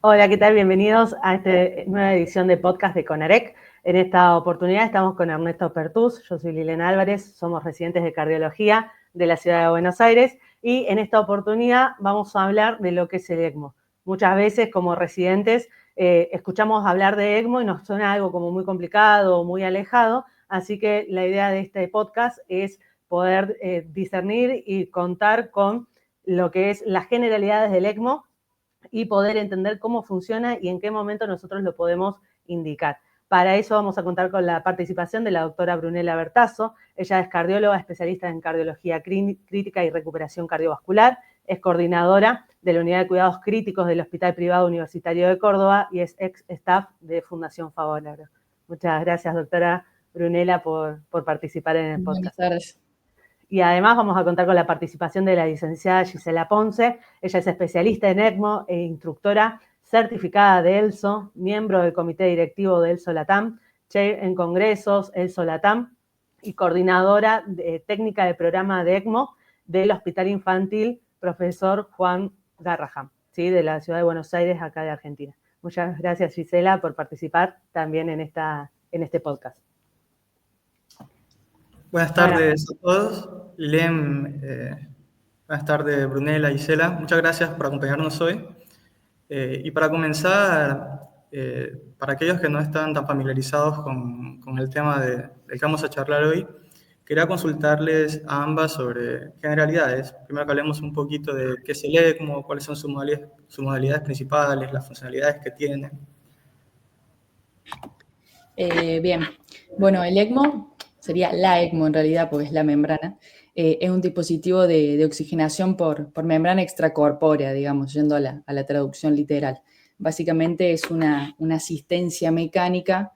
Hola, ¿qué tal? Bienvenidos a esta nueva edición de podcast de CONAREC. En esta oportunidad estamos con Ernesto Pertús, yo soy Liliana Álvarez, somos residentes de cardiología de la ciudad de Buenos Aires y en esta oportunidad vamos a hablar de lo que es el ECMO. Muchas veces como residentes escuchamos hablar de ECMO y nos suena algo como muy complicado, muy alejado, así que la idea de este podcast es poder discernir y contar con lo que es las generalidades del ECMO y poder entender cómo funciona y en qué momento nosotros lo podemos indicar. Para eso vamos a contar con la participación de la doctora Brunella Bertazo. Ella es cardióloga, especialista en cardiología crítica y recuperación cardiovascular, es coordinadora de la Unidad de Cuidados Críticos del Hospital Privado Universitario de Córdoba y es ex staff de Fundación Favaloro. Muchas gracias, doctora Brunella, por participar en el Buenas podcast. tardes. Y además vamos a contar con la participación de la licenciada Gisela Ponce. Ella es especialista en ECMO e instructora certificada de ELSO, miembro del comité directivo de ELSO Latam, chair en congresos ELSO Latam y coordinadora técnica del programa de ECMO del Hospital Infantil Profesor Juan Garrahan, ¿sí? De la ciudad de Buenos Aires, acá de Argentina. Muchas gracias, Gisela, por participar también en este podcast. Buenas tardes a todos. Lem, buenas tardes, Brunella y Gisela. Muchas gracias por acompañarnos hoy. Y para comenzar, para aquellos que no están tan familiarizados con el tema del que vamos a charlar hoy, quería consultarles a ambas sobre generalidades. Primero que hablemos un poquito de qué se lee, cuáles son sus modalidades principales, las funcionalidades que tiene. Bien, bueno, el ECMO sería la ECMO en realidad, porque es la membrana. Es un dispositivo de oxigenación por membrana extracorpórea, digamos, yendo a la traducción literal. Básicamente es una asistencia mecánica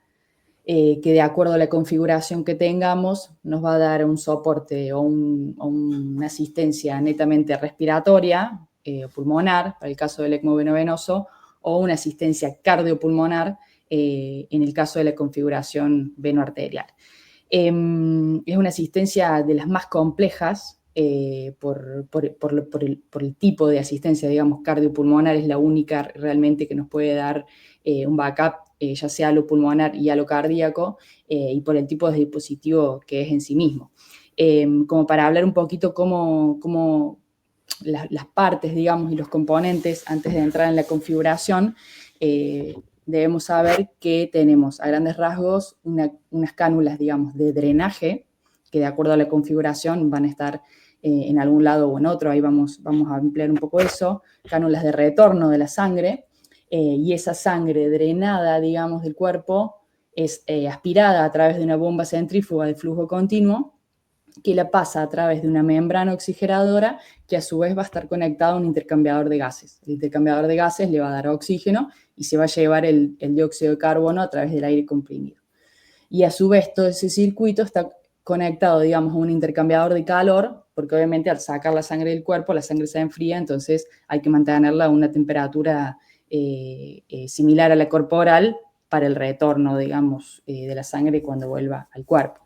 que de acuerdo a la configuración que tengamos nos va a dar un soporte o una asistencia netamente respiratoria o pulmonar, para el caso del ECMO venovenoso, o una asistencia cardiopulmonar en el caso de la configuración venoarterial. Es una asistencia de las más complejas por el tipo de asistencia, digamos, cardiopulmonar es la única realmente que nos puede dar un backup, ya sea a lo pulmonar y a lo cardíaco, y por el tipo de dispositivo que es en sí mismo. Como para hablar un poquito cómo las partes, digamos, y los componentes antes de entrar en la configuración, debemos saber que tenemos a grandes rasgos unas cánulas, digamos, de drenaje, que de acuerdo a la configuración van a estar en algún lado o en otro, ahí vamos a ampliar un poco eso, cánulas de retorno de la sangre, y esa sangre drenada, digamos, del cuerpo es aspirada a través de una bomba centrífuga de flujo continuo, que la pasa a través de una membrana oxigenadora que a su vez va a estar conectada a un intercambiador de gases. El intercambiador de gases le va a dar oxígeno y se va a llevar el dióxido de carbono a través del aire comprimido. Y a su vez todo ese circuito está conectado, digamos, a un intercambiador de calor, porque obviamente al sacar la sangre del cuerpo, la sangre se enfría, entonces hay que mantenerla a una temperatura similar a la corporal para el retorno, digamos, de la sangre cuando vuelva al cuerpo.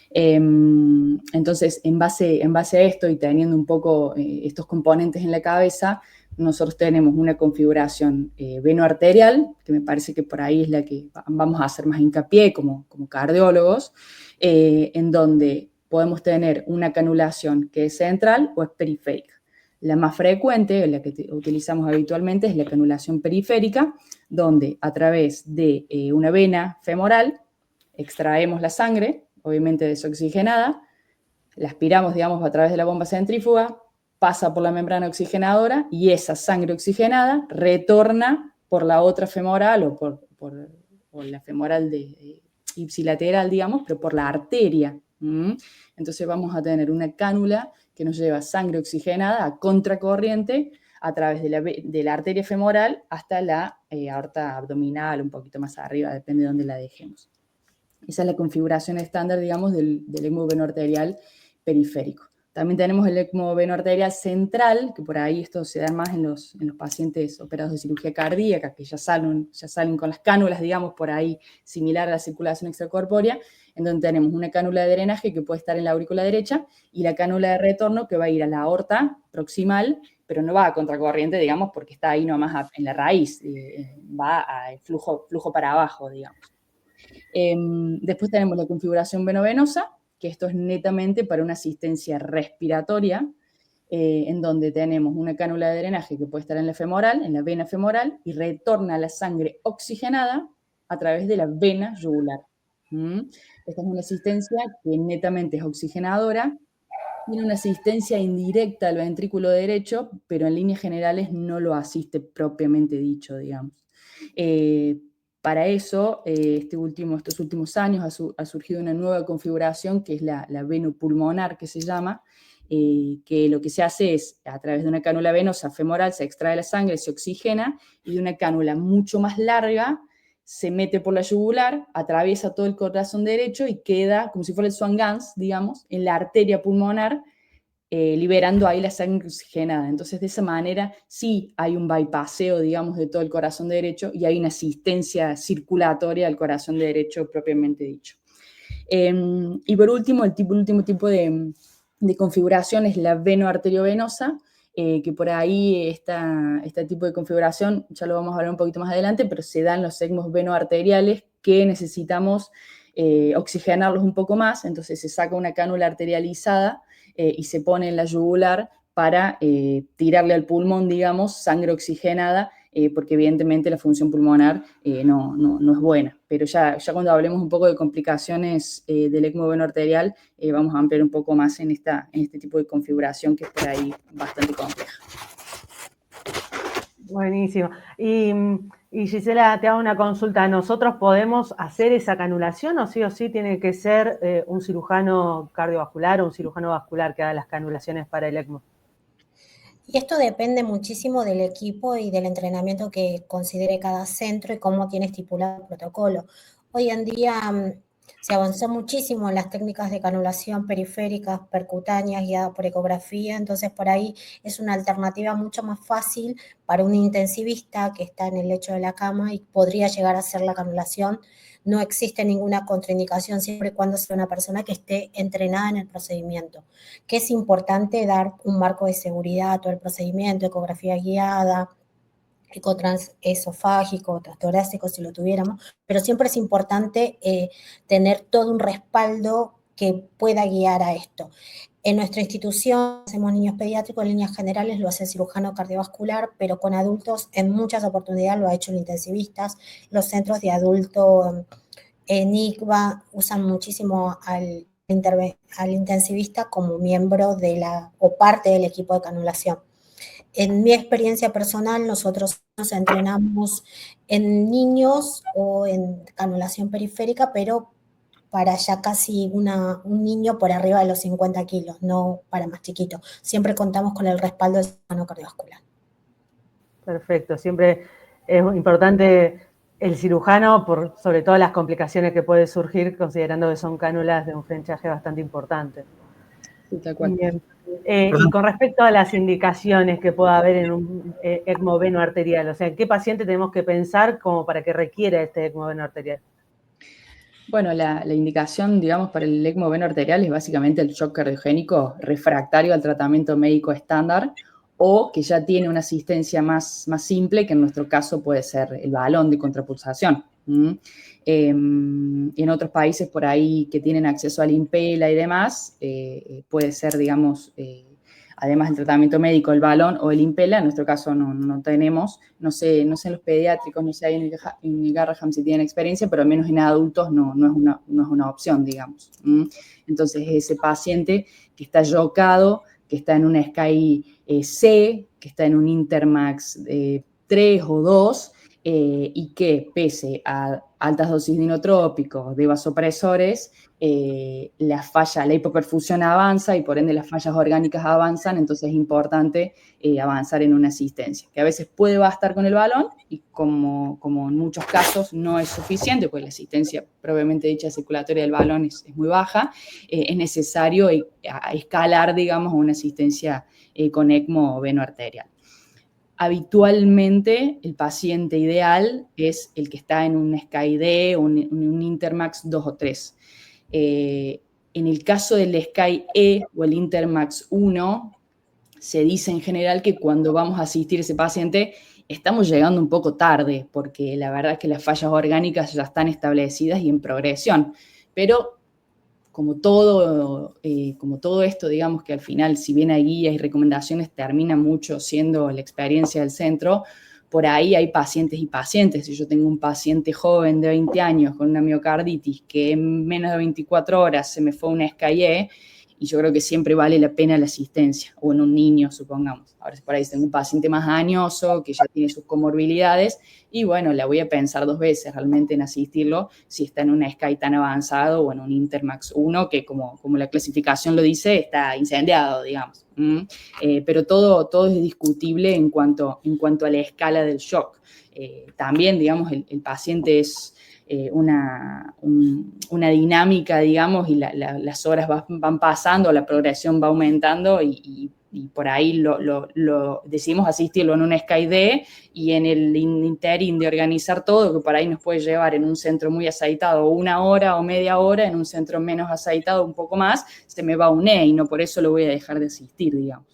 Entonces, en base a esto y teniendo un poco estos componentes en la cabeza, nosotros tenemos una configuración venoarterial, que me parece que por ahí es la que vamos a hacer más hincapié como cardiólogos, en donde podemos tener una canulación que es central o es periférica. La más frecuente, la que utilizamos habitualmente, es la canulación periférica, donde a través de una vena femoral extraemos la sangre, obviamente desoxigenada, la aspiramos, digamos, a través de la bomba centrífuga, pasa por la membrana oxigenadora y esa sangre oxigenada retorna por la otra femoral o por la femoral ipsilateral, digamos, pero por la arteria. Entonces vamos a tener una cánula que nos lleva sangre oxigenada a contracorriente a través de la arteria femoral hasta la aorta abdominal, un poquito más arriba, depende de dónde la dejemos. Esa es la configuración estándar, digamos, del ECMO venoarterial periférico. También tenemos el ECMO venoarterial central, que por ahí esto se da más en los pacientes operados de cirugía cardíaca, que ya salen con las cánulas, digamos, por ahí similar a la circulación extracorpórea, en donde tenemos una cánula de drenaje que puede estar en la aurícula derecha y la cánula de retorno que va a ir a la aorta proximal pero no va a contracorriente, digamos, porque está ahí nomás en la raíz, va a flujo para abajo, digamos. Después tenemos la configuración venovenosa, que esto es netamente para una asistencia respiratoria, en donde tenemos una cánula de drenaje que puede estar en la femoral, en la vena femoral, y retorna la sangre oxigenada a través de la vena yugular. Esta es una asistencia que netamente es oxigenadora, tiene una asistencia indirecta al ventrículo derecho, pero en líneas generales no lo asiste propiamente dicho, digamos. Para eso, estos últimos años ha surgido una nueva configuración que es la venopulmonar, que se llama, que lo que se hace es, a través de una cánula venosa femoral, se extrae la sangre, se oxigena, y de una cánula mucho más larga se mete por la yugular, atraviesa todo el corazón derecho y queda, como si fuera el Swan-Ganz, digamos, en la arteria pulmonar, liberando ahí la sangre oxigenada. Entonces, de esa manera, sí hay un bypasseo, digamos, de todo el corazón derecho y hay una asistencia circulatoria al corazón derecho propiamente dicho. Y por último, el último tipo de configuración es la venoarteriovenosa, que por ahí este tipo de configuración, ya lo vamos a hablar un poquito más adelante, pero se dan los segmentos venoarteriales que necesitamos oxigenarlos un poco más, entonces se saca una cánula arterializada y se pone en la yugular para tirarle al pulmón, digamos, sangre oxigenada, porque evidentemente la función pulmonar no es buena. Pero ya cuando hablemos un poco de complicaciones del ECMO venoarterial, vamos a ampliar un poco más en este tipo de configuración que es por ahí bastante compleja. Buenísimo. Y Gisela, te hago una consulta. ¿Nosotros podemos hacer esa canulación o sí tiene que ser un cirujano cardiovascular o un cirujano vascular que haga las canulaciones para el ECMO? Y esto depende muchísimo del equipo y del entrenamiento que considere cada centro y cómo tiene estipulado el protocolo. Hoy en día se avanzó muchísimo en las técnicas de canulación periféricas, percutáneas, guiadas por ecografía, entonces por ahí es una alternativa mucho más fácil para un intensivista que está en el lecho de la cama y podría llegar a hacer la canulación. No existe ninguna contraindicación siempre y cuando sea una persona que esté entrenada en el procedimiento, que es importante dar un marco de seguridad a todo el procedimiento, ecografía guiada, ecotransesofágico, transtorácico si lo tuviéramos, pero siempre es importante tener todo un respaldo que pueda guiar a esto. En nuestra institución hacemos niños pediátricos, en líneas generales lo hace el cirujano cardiovascular, pero con adultos en muchas oportunidades lo ha hecho el intensivistas. Los centros de adulto en ICVA usan muchísimo al intensivista como miembro o parte del equipo de canulación. En mi experiencia personal, nosotros nos entrenamos en niños o en canulación periférica, pero para ya casi un niño por arriba de los 50 kilos, no para más chiquito. Siempre contamos con el respaldo del cirujano cardiovascular. Perfecto, siempre es importante el cirujano por sobre todo las complicaciones que puede surgir, considerando que son cánulas de un frenchaje bastante importante. Sí, tal cual. Bien. Y con respecto a las indicaciones que pueda haber en un ECMO venoarterial, o sea, ¿en qué paciente tenemos que pensar como para que requiera este ECMO venoarterial? Bueno, la indicación, digamos, para el ECMO venoarterial es básicamente el shock cardiogénico refractario al tratamiento médico estándar o que ya tiene una asistencia más simple, que en nuestro caso puede ser el balón de contrapulsación. En otros países por ahí que tienen acceso al Impela y demás, puede ser, digamos, además del tratamiento médico, el balón o el Impela. En nuestro caso no tenemos, no sé en los pediátricos, no sé ahí en el Garraham si tienen experiencia, pero al menos en adultos no es una opción, digamos. Entonces, ese paciente que está yocado, que está en una SCAI C, que está en un Intermax 3 o 2, y que pese a altas dosis de inotrópicos, de vasopresores, la hipoperfusión avanza y por ende las fallas orgánicas avanzan, entonces es importante avanzar en una asistencia, que a veces puede bastar con el balón y como en muchos casos no es suficiente, porque la asistencia propiamente dicha circulatoria del balón es muy baja, es necesario escalar, digamos, a una asistencia con ECMO venoarterial. Habitualmente el paciente ideal es el que está en un SCAI-D o un Intermax 2 o 3. En el caso del SCAI-E o el Intermax 1, se dice en general que cuando vamos a asistir a ese paciente estamos llegando un poco tarde, porque la verdad es que las fallas orgánicas ya están establecidas y en progresión. Pero como todo esto, digamos que al final, si bien hay guías y recomendaciones, termina mucho siendo la experiencia del centro. Por ahí hay pacientes y pacientes. Si yo tengo un paciente joven de 20 años con una miocarditis que en menos de 24 horas se me fue una SKIE, y yo creo que siempre vale la pena la asistencia, o en un niño, supongamos. Ahora, por ahí tengo un paciente más añoso, que ya tiene sus comorbilidades, y bueno, la voy a pensar 2 veces realmente en asistirlo, si está en un SKI tan avanzado o en un Intermax 1, que como la clasificación lo dice, está incendiado, digamos. Pero todo es discutible en cuanto a la escala del shock. También, digamos, el paciente es una dinámica, digamos, y las horas van pasando, la progresión va aumentando y por ahí decidimos asistirlo en un SkyD y en el interín de organizar todo, que por ahí nos puede llevar en un centro muy aceitado 1 hora o media hora, en un centro menos aceitado un poco más, se me va un y no por eso lo voy a dejar de asistir, digamos.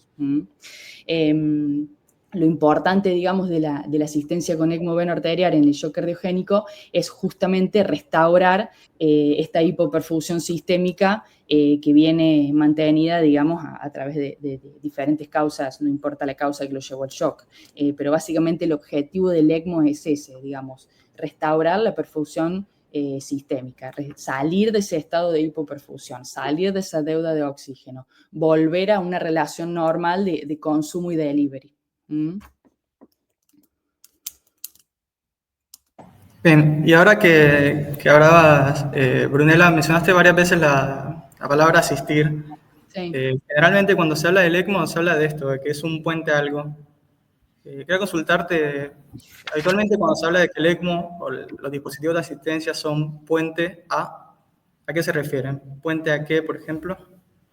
Lo importante, digamos, de la asistencia con ECMO veno arterial en el shock cardiogénico es justamente restaurar esta hipoperfusión sistémica que viene mantenida, digamos, a través de diferentes causas, no importa la causa que lo llevó al shock. Pero básicamente el objetivo del ECMO es ese, digamos, restaurar la perfusión sistémica, salir de ese estado de hipoperfusión, salir de esa deuda de oxígeno, volver a una relación normal de consumo y delivery. Bien, y ahora que hablabas, Brunella, mencionaste varias veces la palabra asistir. Sí. Generalmente cuando se habla del ECMO se habla de esto, de que es un puente a algo. Quería consultarte, habitualmente cuando se habla de que el ECMO o los dispositivos de asistencia son puente ¿a qué se refieren? ¿Puente a qué, por ejemplo?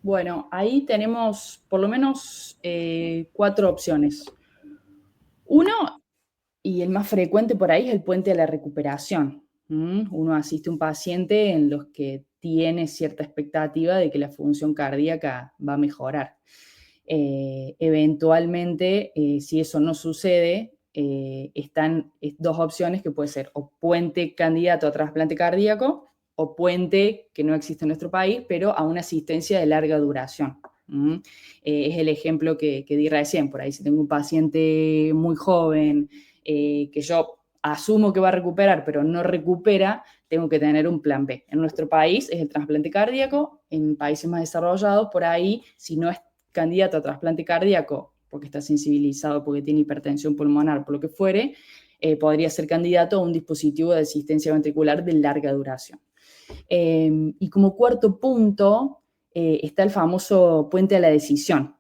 Bueno, ahí tenemos por lo menos 4 opciones. Uno, y el más frecuente por ahí, es el puente a la recuperación. Uno asiste a un paciente en los que tiene cierta expectativa de que la función cardíaca va a mejorar. Eventualmente, si eso no sucede, están 2 opciones que puede ser o puente candidato a trasplante cardíaco o puente que no existe en nuestro país, pero a una asistencia de larga duración. Es el ejemplo que di recién. Por ahí, si tengo un paciente muy joven que yo asumo que va a recuperar, pero no recupera, tengo que tener un plan B. En nuestro país es el trasplante cardíaco. En países más desarrollados, por ahí, si no es candidato a trasplante cardíaco, porque está sensibilizado, porque tiene hipertensión pulmonar, por lo que fuere, podría ser candidato a un dispositivo de asistencia ventricular de larga duración. Y como cuarto punto está el famoso puente a la decisión,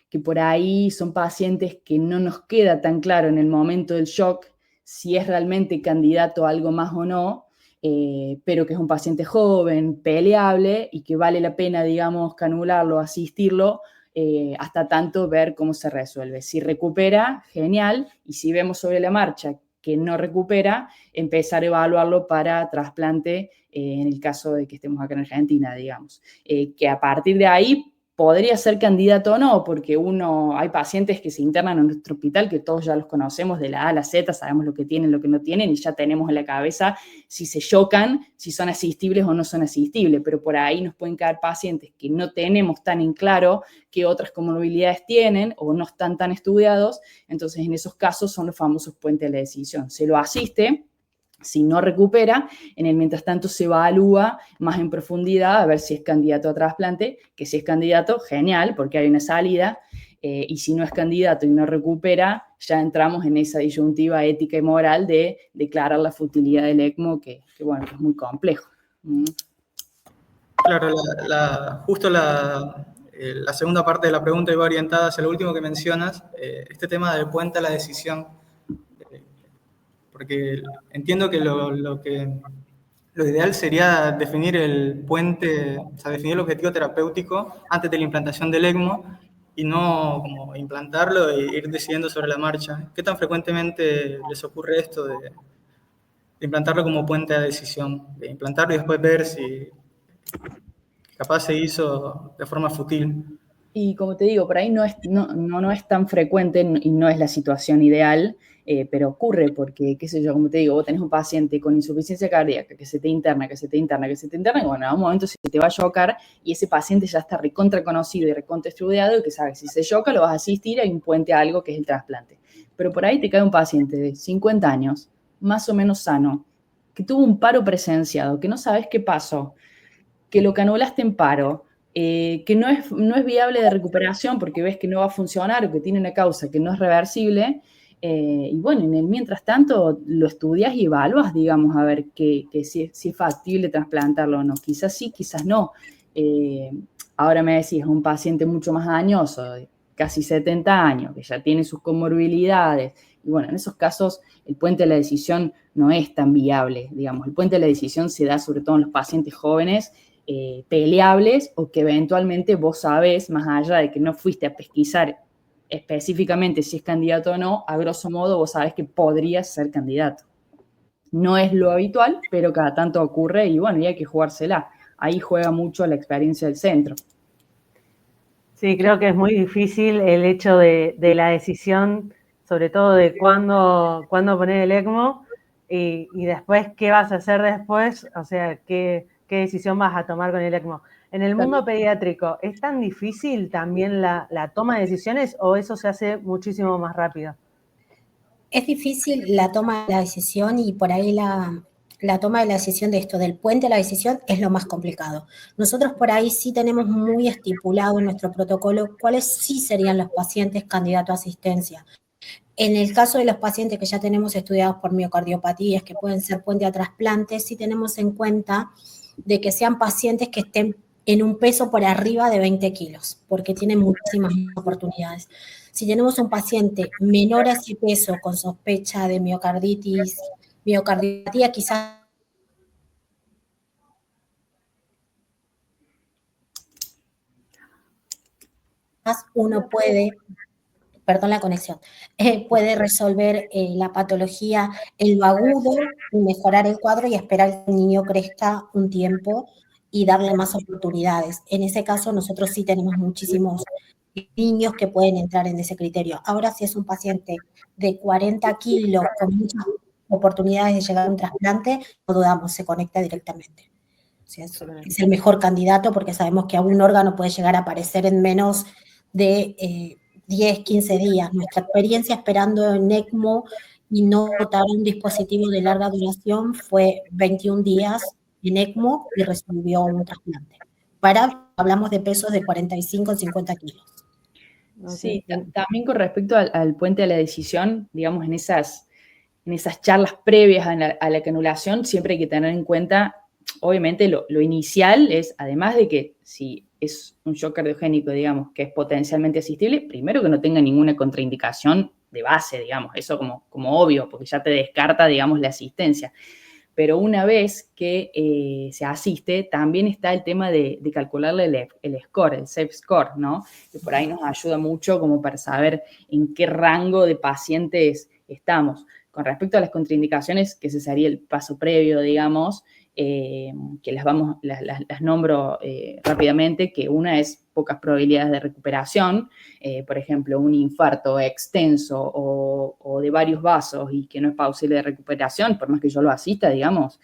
que por ahí son pacientes que no nos queda tan claro en el momento del shock si es realmente candidato a algo más o no, pero que es un paciente joven, peleable y que vale la pena, digamos, canularlo, asistirlo, hasta tanto ver cómo se resuelve. Si recupera, genial, y si vemos sobre la marcha que no recupera, empezar a evaluarlo para trasplante en el caso de que estemos acá en Argentina, digamos. Que a partir de ahí podría ser candidato o no, porque hay pacientes que se internan en nuestro hospital que todos ya los conocemos de la A a la Z, sabemos lo que tienen, lo que no tienen, y ya tenemos en la cabeza si se chocan, si son asistibles o no son asistibles, pero por ahí nos pueden caer pacientes que no tenemos tan en claro qué otras comorbilidades tienen o no están tan estudiados, entonces en esos casos son los famosos puentes de la decisión. Se lo asiste. Si no recupera, en el mientras tanto se evalúa más en profundidad a ver si es candidato a trasplante, que si es candidato, genial, porque hay una salida, y si no es candidato y no recupera, ya entramos en esa disyuntiva ética y moral de declarar la futilidad del ECMO, que bueno, es muy complejo. Claro, justo la segunda parte de la pregunta iba orientada hacia lo último que mencionas, este tema del puente a la decisión. Porque entiendo que lo ideal sería definir el puente, o sea, definir el objetivo terapéutico antes de la implantación del ECMO y no como implantarlo e ir decidiendo sobre la marcha. ¿Qué tan frecuentemente les ocurre esto de implantarlo como puente de decisión? De implantarlo y después ver si capaz se hizo de forma fútil. Y como te digo, por ahí no es tan frecuente y no es la situación ideal, pero ocurre porque, qué sé yo, como te digo, vos tenés un paciente con insuficiencia cardíaca que se te interna, y bueno, en un momento se te va a chocar y ese paciente ya está recontra conocido y recontra estudiado y que sabe, si se choca lo vas a asistir, hay un puente a algo que es el trasplante. Pero por ahí te cae un paciente de 50 años, más o menos sano, que tuvo un paro presenciado, que no sabes qué pasó, que lo canulaste en paro, que no es viable de recuperación porque ves que no va a funcionar o que tiene una causa que no es reversible. Y bueno, en el mientras tanto lo estudias y evaluas, digamos, a ver si es factible trasplantarlo o no. Quizás sí, quizás no. Ahora me decís, es un paciente mucho más añoso, de casi 70 años, que ya tiene sus comorbilidades. Y bueno, en esos casos el puente de la decisión no es tan viable, digamos. El puente de la decisión se da sobre todo en los pacientes jóvenes, peleables o que eventualmente vos sabés, más allá de que no fuiste a pesquisar específicamente si es candidato o no, a grosso modo vos sabés que podrías ser candidato. No es lo habitual, pero cada tanto ocurre y bueno, y hay que jugársela. Ahí juega mucho la experiencia del centro. Sí, creo que es muy difícil el hecho de la decisión, sobre todo de cuándo poner el ECMO y después qué vas a hacer después, o sea, qué decisión vas a tomar con el ECMO. En el mundo pediátrico, ¿es tan difícil también la toma de decisiones o eso se hace muchísimo más rápido? Es difícil la toma de la decisión y por ahí la toma de la decisión de esto, del puente a la decisión, es lo más complicado. Nosotros por ahí sí tenemos muy estipulado en nuestro protocolo cuáles sí serían los pacientes candidatos a asistencia. En el caso de los pacientes que ya tenemos estudiados por miocardiopatías, que pueden ser puente a trasplantes, sí tenemos en cuenta de que sean pacientes que estén en un peso por arriba de 20 kilos, porque tienen muchísimas oportunidades. Si tenemos un paciente menor a ese peso con sospecha de miocarditis, miocardiopatía, quizás uno puede, perdón la conexión, puede resolver la patología en lo agudo y mejorar el cuadro y esperar que el niño crezca un tiempo y darle más oportunidades. En ese caso, nosotros sí tenemos muchísimos niños que pueden entrar en ese criterio. Ahora, si es un paciente de 40 kilos con muchas oportunidades de llegar a un trasplante, no dudamos, se conecta directamente. O sea, es el mejor candidato porque sabemos que algún órgano puede llegar a aparecer en menos de 10, 15 días. Nuestra experiencia esperando en ECMO y no dotar un dispositivo de larga duración fue 21 días en ECMO y recibió un trasplante. Hablamos de pesos de 45 a 50 kilos. Sí, también con respecto al puente de la decisión, digamos, en esas charlas previas a la canulación, siempre hay que tener en cuenta, obviamente, lo inicial es, además de que si es un shock cardiogénico, digamos, que es potencialmente asistible, primero que no tenga ninguna contraindicación de base, digamos, eso como obvio, porque ya te descarta, digamos, la asistencia. Pero una vez que se asiste, también está el tema de calcularle el score, el safe score, ¿no? Que por ahí nos ayuda mucho como para saber en qué rango de pacientes estamos. Con respecto a las contraindicaciones, que ese sería el paso previo, digamos, que las nombro rápidamente, que una es pocas probabilidades de recuperación, por ejemplo, un infarto extenso o de varios vasos y que no es posible de recuperación, por más que yo lo asista, digamos,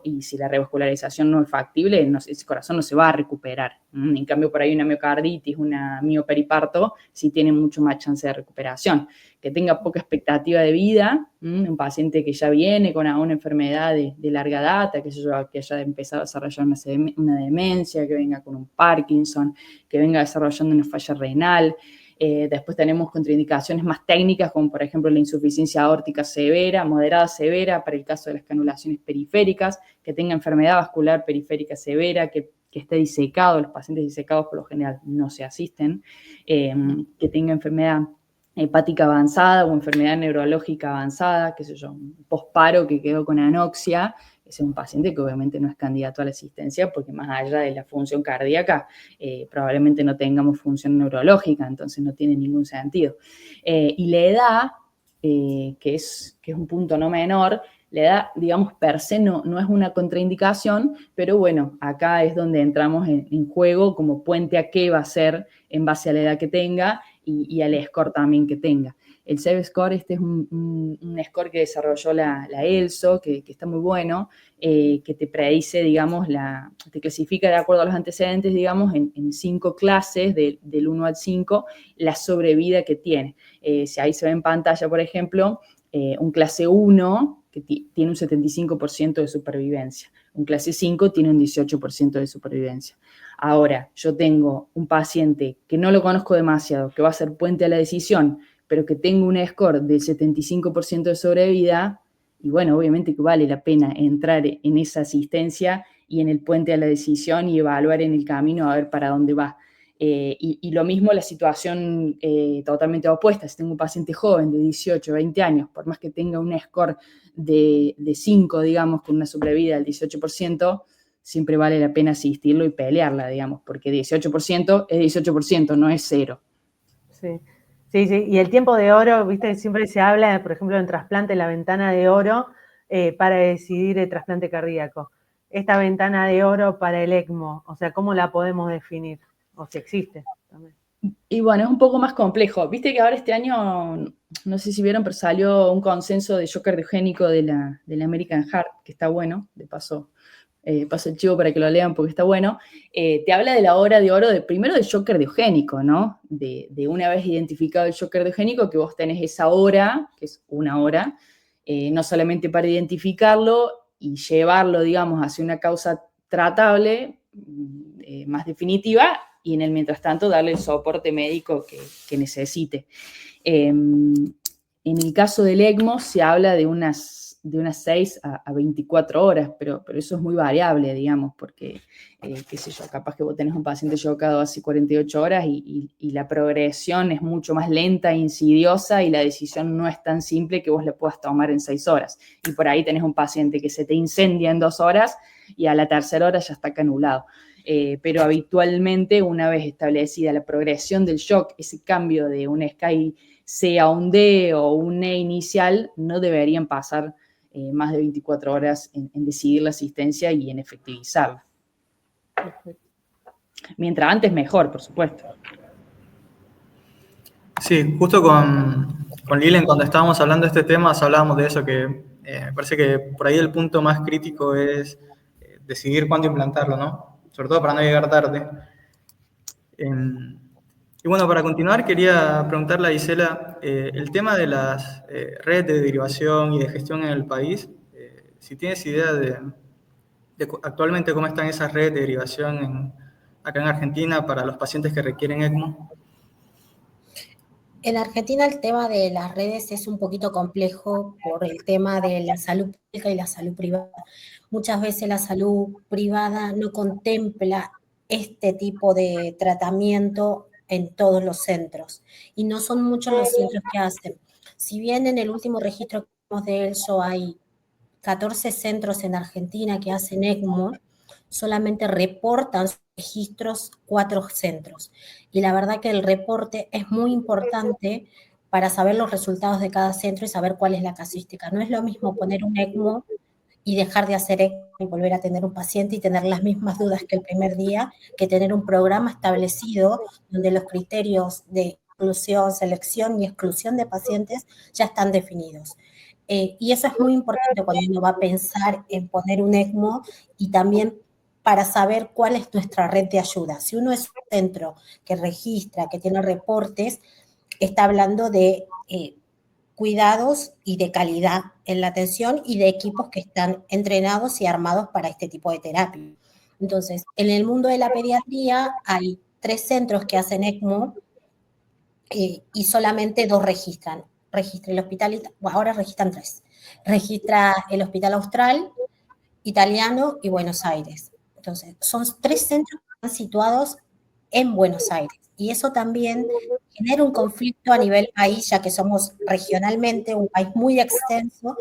y si la revascularización no es factible, ese corazón no se va a recuperar. En cambio, por ahí una miocarditis, una mioperiparto, sí tiene mucho más chance de recuperación. Que tenga poca expectativa de vida, un paciente que ya viene con una enfermedad de larga data, que haya empezado a desarrollar una demencia, que venga con un Parkinson, que venga desarrollando una falla renal. Después tenemos contraindicaciones más técnicas, como por ejemplo la insuficiencia aórtica severa, moderada severa, para el caso de las canulaciones periféricas, que tenga enfermedad vascular periférica severa, que esté disecado, los pacientes disecados por lo general no se asisten, que tenga enfermedad hepática avanzada o enfermedad neurológica avanzada, qué sé yo, un posparo que quedó con anoxia. Ese es un paciente que obviamente no es candidato a la asistencia porque más allá de la función cardíaca, probablemente no tengamos función neurológica, entonces no tiene ningún sentido. Y la edad, que es un punto no menor, La edad, digamos, per se no es una contraindicación, pero bueno, acá es donde entramos en juego como puente a qué va a ser en base a la edad que tenga y al score también que tenga. El SAVE Score, este es un score que desarrolló la ELSO, que está muy bueno, que te predice, digamos, te clasifica de acuerdo a los antecedentes, digamos, en 5 clases, del 1 al 5, la sobrevida que tiene. Si ahí se ve en pantalla, por ejemplo, un clase 1 que tiene un 75% de supervivencia. Un clase 5 tiene un 18% de supervivencia. Ahora, yo tengo un paciente que no lo conozco demasiado, que va a ser puente a la decisión, pero que tengo un score del 75% de sobrevida, y bueno, obviamente que vale la pena entrar en esa asistencia y en el puente a la decisión y evaluar en el camino a ver para dónde va. Y lo mismo la situación totalmente opuesta. Si tengo un paciente joven de 18, 20 años, por más que tenga un score de 5, digamos, con una sobrevida del 18%, siempre vale la pena asistirlo y pelearla, digamos, porque 18% es 18%, no es 0. Sí. Sí, sí, y el tiempo de oro, viste, siempre se habla, por ejemplo, en trasplante, la ventana de oro para decidir el trasplante cardíaco. Esta ventana de oro para el ECMO, o sea, ¿cómo la podemos definir? O si existe también. Y bueno, es un poco más complejo. Viste que ahora este año, no sé si vieron, pero salió un consenso de shock cardiogénico de la American Heart, que está bueno, de paso el chivo para que lo lean porque está bueno, te habla de la hora de oro, primero del shock cardiogénico, ¿no? De una vez identificado el shock cardiogénico, que vos tenés esa hora, que es una hora, no solamente para identificarlo y llevarlo, digamos, hacia una causa tratable, más definitiva, y en el mientras tanto darle el soporte médico que necesite. En el caso del ECMO se habla de unas 6 a 24 horas, pero eso es muy variable, digamos, porque, qué sé yo, capaz que vos tenés un paciente chocado hace 48 horas y la progresión es mucho más lenta e insidiosa y la decisión no es tan simple que vos la puedas tomar en 6 horas. Y por ahí tenés un paciente que se te incendia en 2 horas y a la tercera hora ya está canulado. Pero habitualmente, una vez establecida la progresión del shock, ese cambio de un SCAI C a un D o un E inicial, no deberían pasar más de 24 horas en decidir la asistencia y en efectivizarla. Perfecto. Mientras antes, mejor, por supuesto. Sí, justo con Lilen, cuando estábamos hablando de este tema, hablábamos de eso, que me parece que por ahí el punto más crítico es decidir cuándo implantarlo, ¿no? Sobre todo para no llegar tarde. Y bueno, para continuar, quería preguntarle a Gisela, el tema de las redes de derivación y de gestión en el país, si tienes idea de actualmente cómo están esas redes de derivación acá en Argentina para los pacientes que requieren ECMO. En Argentina el tema de las redes es un poquito complejo por el tema de la salud pública y la salud privada. Muchas veces la salud privada no contempla este tipo de tratamiento en todos los centros y no son muchos los centros que hacen. Si bien en el último registro que tenemos de ELSO hay 14 centros en Argentina que hacen ECMO, solamente reportan sus registros 4 centros. Y la verdad que el reporte es muy importante para saber los resultados de cada centro y saber cuál es la casuística. No es lo mismo poner un ECMO y dejar de hacer ECMO y volver a tener un paciente y tener las mismas dudas que el primer día, que tener un programa establecido donde los criterios de inclusión, selección y exclusión de pacientes ya están definidos. Y eso es muy importante cuando uno va a pensar en poner un ECMO y también para saber cuál es nuestra red de ayuda. Si uno es un centro que registra, que tiene reportes, está hablando de cuidados y de calidad en la atención y de equipos que están entrenados y armados para este tipo de terapia. Entonces, en el mundo de la pediatría hay 3 centros que hacen ECMO y solamente 2 registran. Registra el hospital, bueno, ahora registran 3. Registra el Hospital Austral, Italiano y Buenos Aires. Entonces, son 3 centros que están situados en Buenos Aires. Y eso también genera un conflicto a nivel país, ya que somos regionalmente un país muy extenso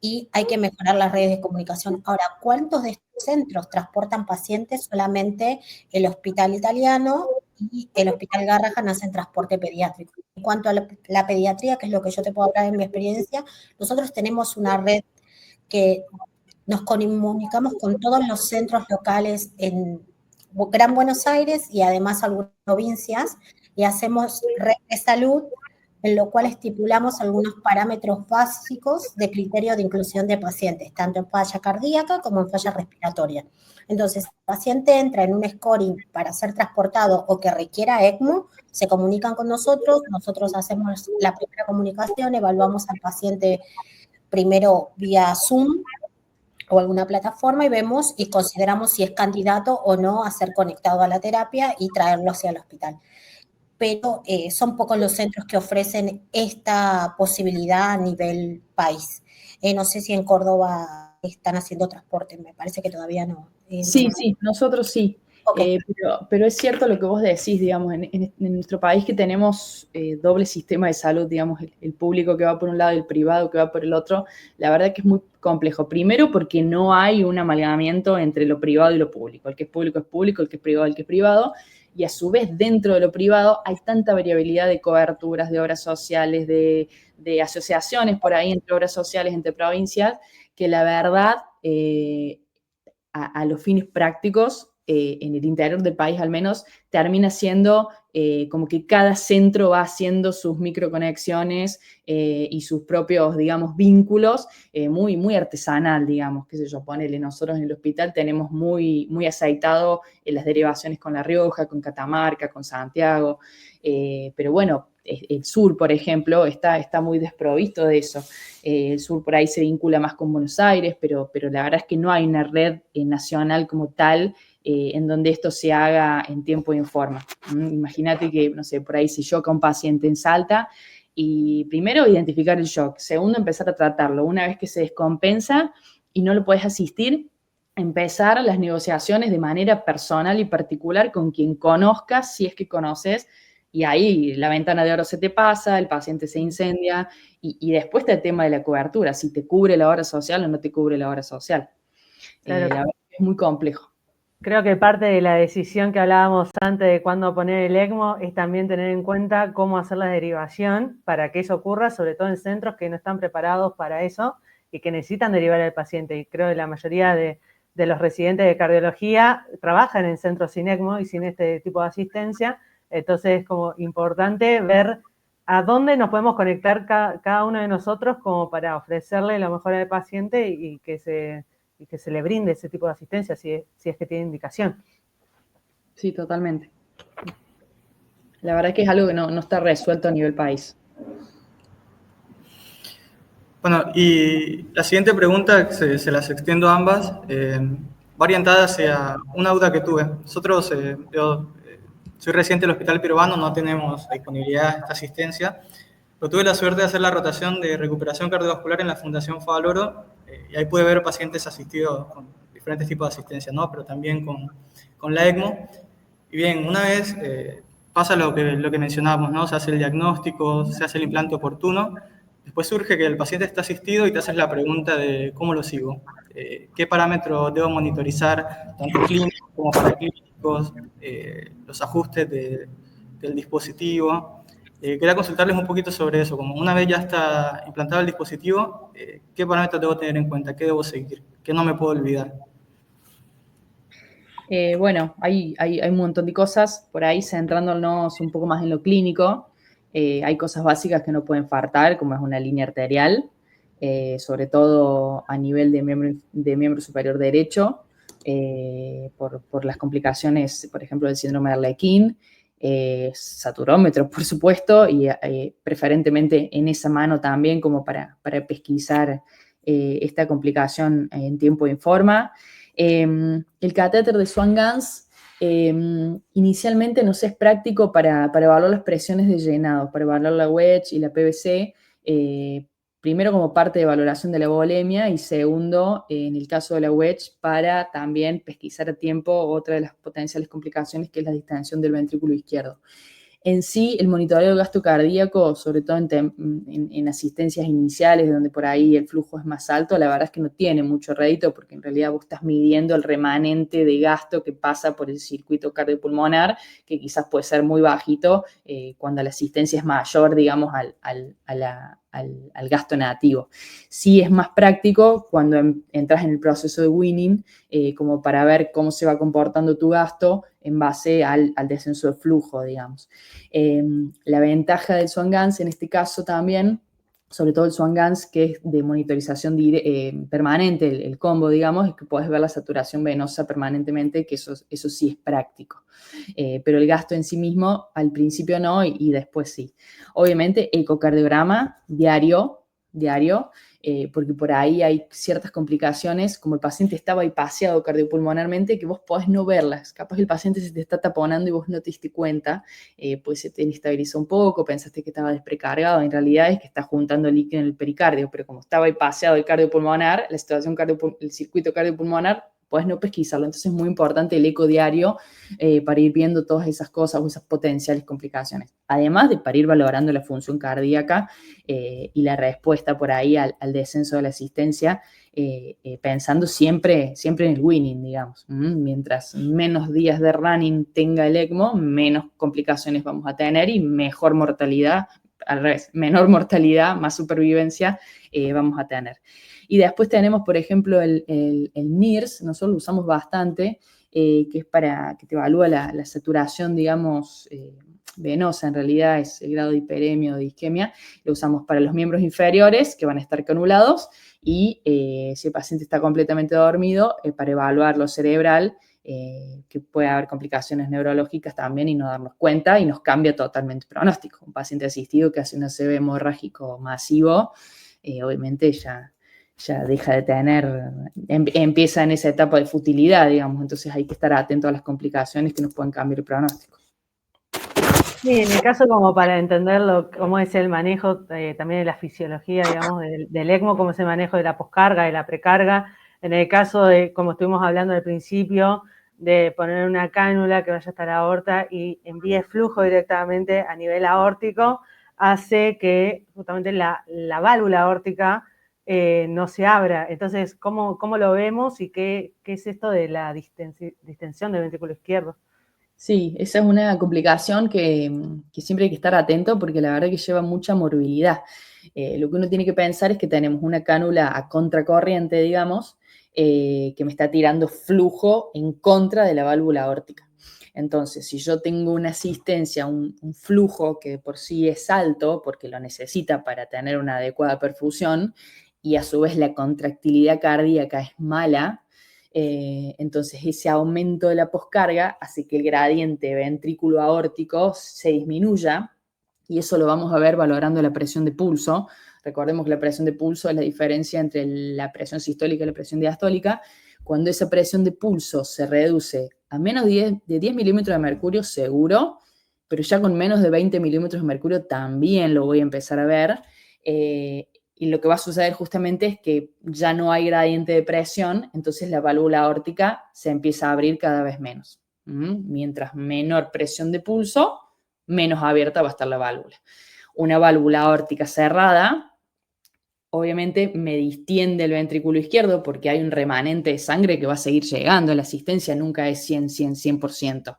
y hay que mejorar las redes de comunicación. Ahora, ¿cuántos de estos centros transportan pacientes? Solamente el Hospital Italiano y el Hospital Garrahan hacen transporte pediátrico. En cuanto a la pediatría, que es lo que yo te puedo hablar en mi experiencia, nosotros tenemos una red que nos comunicamos con todos los centros locales en Gran Buenos Aires y además algunas provincias, y hacemos red de salud, en lo cual estipulamos algunos parámetros básicos de criterio de inclusión de pacientes, tanto en falla cardíaca como en falla respiratoria. Entonces, si el paciente entra en un scoring para ser transportado o que requiera ECMO, se comunican con nosotros, nosotros hacemos la primera comunicación, evaluamos al paciente primero vía Zoom o alguna plataforma y vemos y consideramos si es candidato o no a ser conectado a la terapia y traerlo hacia el hospital. Pero son pocos los centros que ofrecen esta posibilidad a nivel país. No sé si en Córdoba están haciendo transporte, me parece que todavía no. Sí, nosotros sí. Okay. Pero es cierto lo que vos decís, digamos, en nuestro país que tenemos doble sistema de salud, digamos, el público que va por un lado y el privado que va por el otro, la verdad que es muy complejo. Primero porque no hay un amalgamamiento entre lo privado y lo público. El que es público, el que es privado, y a su vez dentro de lo privado hay tanta variabilidad de coberturas, de obras sociales, de asociaciones por ahí entre obras sociales, entre provincias, que la verdad, a los fines prácticos, en el interior del país al menos, termina siendo como que cada centro va haciendo sus microconexiones y sus propios, digamos, vínculos, muy, muy artesanal, digamos, qué sé yo, ponele, nosotros en el hospital tenemos muy, muy aceitado las derivaciones con La Rioja, con Catamarca, con Santiago, pero bueno, el sur, por ejemplo, está muy desprovisto de eso. El sur por ahí se vincula más con Buenos Aires, pero la verdad es que no hay una red nacional como tal en donde esto se haga en tiempo y en forma. Imagínate que, no sé, por ahí se choca un paciente en Salta y primero identificar el shock, segundo empezar a tratarlo. Una vez que se descompensa y no lo puedes asistir, empezar las negociaciones de manera personal y particular con quien conozcas, si es que conoces, y ahí la ventana de oro se te pasa, el paciente se incendia, y después está el tema de la cobertura, si te cubre la obra social o no te cubre la obra social. Claro. La verdad es muy complejo. Creo que parte de la decisión que hablábamos antes de cuándo poner el ECMO es también tener en cuenta cómo hacer la derivación para que eso ocurra, sobre todo en centros que no están preparados para eso y que necesitan derivar al paciente. Y creo que la mayoría de los residentes de cardiología trabajan en centros sin ECMO y sin este tipo de asistencia. Entonces es como importante ver a dónde nos podemos conectar cada uno de nosotros como para ofrecerle lo mejor al paciente y que se le brinde ese tipo de asistencia si es que tiene indicación. Sí, totalmente. La verdad es que es algo que no está resuelto a nivel país. Bueno, y la siguiente pregunta, se las extiendo a ambas, va orientada hacia una duda que tuve. Nosotros, yo soy residente del Hospital Peruano, no tenemos disponibilidad de esta asistencia, pero tuve la suerte de hacer la rotación de recuperación cardiovascular en la Fundación Favaloro, y ahí pude ver pacientes asistidos con diferentes tipos de asistencia, ¿no? Pero también con la ECMO. Y bien, una vez pasa lo que mencionábamos, ¿no? Se hace el diagnóstico, se hace el implante oportuno, después surge que el paciente está asistido y te haces la pregunta de cómo lo sigo, qué parámetros debo monitorizar, tanto clínicos como paraclínicos, los ajustes del dispositivo. Quería consultarles un poquito sobre eso, como una vez ya está implantado el dispositivo, ¿qué parámetros debo tener en cuenta? ¿Qué debo seguir? ¿Qué no me puedo olvidar? Bueno, hay un montón de cosas, por ahí centrándonos un poco más en lo clínico, hay cosas básicas que no pueden faltar, como es una línea arterial, sobre todo a nivel de miembro superior derecho, por las complicaciones, por ejemplo, del síndrome de Arlequín, saturómetro, por supuesto, y preferentemente en esa mano también, como para pesquisar esta complicación en tiempo y en forma. El catéter de Swan-Ganz inicialmente nos es práctico para evaluar las presiones de llenado, para evaluar la wedge y la PVC, primero como parte de valoración de la volemia y segundo, en el caso de la wedge, para también pesquisar a tiempo otra de las potenciales complicaciones que es la distensión del ventrículo izquierdo. En sí, el monitoreo de gasto cardíaco, sobre todo en asistencias iniciales, donde por ahí el flujo es más alto, la verdad es que no tiene mucho rédito, porque en realidad vos estás midiendo el remanente de gasto que pasa por el circuito cardiopulmonar, que quizás puede ser muy bajito cuando la asistencia es mayor, digamos, al gasto nativo. Sí es más práctico cuando entras en el proceso de weaning, como para ver cómo se va comportando tu gasto en base al descenso de flujo, digamos. La ventaja del Swan-Ganz en este caso también, sobre todo el Swan-Ganz, que es de monitorización permanente, el combo, digamos, es que puedes ver la saturación venosa permanentemente, que eso sí es práctico. Pero el gasto en sí mismo, al principio no, y después sí. Obviamente, ecocardiograma diario, porque por ahí hay ciertas complicaciones, como el paciente estaba bypaseado cardiopulmonarmente, que vos podés no verlas. Capaz que el paciente se te está taponando y vos no te diste cuenta, pues se te inestabilizó un poco, pensaste que estaba desprecargado, en realidad es que está juntando líquido en el pericardio, pero como estaba bypaseado el cardiopulmonar, la situación el circuito cardiopulmonar, puedes no pesquisarlo. Entonces es muy importante el eco diario para ir viendo todas esas cosas o esas potenciales complicaciones. Además de para ir valorando la función cardíaca y la respuesta por ahí al descenso de la asistencia, pensando siempre en el winning, digamos. Mientras menos días de running tenga el ECMO, menos complicaciones vamos a tener y mejor mortalidad, al revés, menor mortalidad, más supervivencia vamos a tener. Y después tenemos, por ejemplo, el NIRS, nosotros lo usamos bastante, que es para que te evalúa la saturación, digamos, venosa, en realidad es el grado de hiperemia o de isquemia. Lo usamos para los miembros inferiores, que van a estar canulados, y si el paciente está completamente dormido, para evaluar lo cerebral, que puede haber complicaciones neurológicas también y no darnos cuenta, y nos cambia totalmente el pronóstico. Un paciente asistido que hace un ACV hemorrágico masivo, obviamente ya deja de tener, empieza en esa etapa de futilidad, digamos, entonces hay que estar atento a las complicaciones que nos pueden cambiar el pronóstico. Sí, en el caso como para entender cómo es el manejo también de la fisiología, digamos, del ECMO, cómo es el manejo de la poscarga, de la precarga, en el caso de, como estuvimos hablando al principio, de poner una cánula que vaya hasta la aorta y envíe flujo directamente a nivel aórtico, hace que justamente la válvula aórtica no se abra. Entonces, ¿cómo lo vemos y qué es esto de la distensión del ventrículo izquierdo? Sí, esa es una complicación que siempre hay que estar atento porque la verdad que lleva mucha morbilidad. Lo que uno tiene que pensar es que tenemos una cánula a contracorriente, digamos, que me está tirando flujo en contra de la válvula aórtica. Entonces, si yo tengo una asistencia, un flujo que por sí es alto, porque lo necesita para tener una adecuada perfusión, y a su vez la contractilidad cardíaca es mala, entonces ese aumento de la poscarga hace que el gradiente ventrículo aórtico se disminuya, y eso lo vamos a ver valorando la presión de pulso. Recordemos que la presión de pulso es la diferencia entre la presión sistólica y la presión diastólica. Cuando esa presión de pulso se reduce a menos de 10 milímetros de mercurio, seguro, pero ya con menos de 20 milímetros de mercurio también lo voy a empezar a ver. Y lo que va a suceder justamente es que ya no hay gradiente de presión, entonces la válvula aórtica se empieza a abrir cada vez menos. Mientras menor presión de pulso, menos abierta va a estar la válvula. Una válvula aórtica cerrada, obviamente me distiende el ventrículo izquierdo porque hay un remanente de sangre que va a seguir llegando. La asistencia nunca es 100%.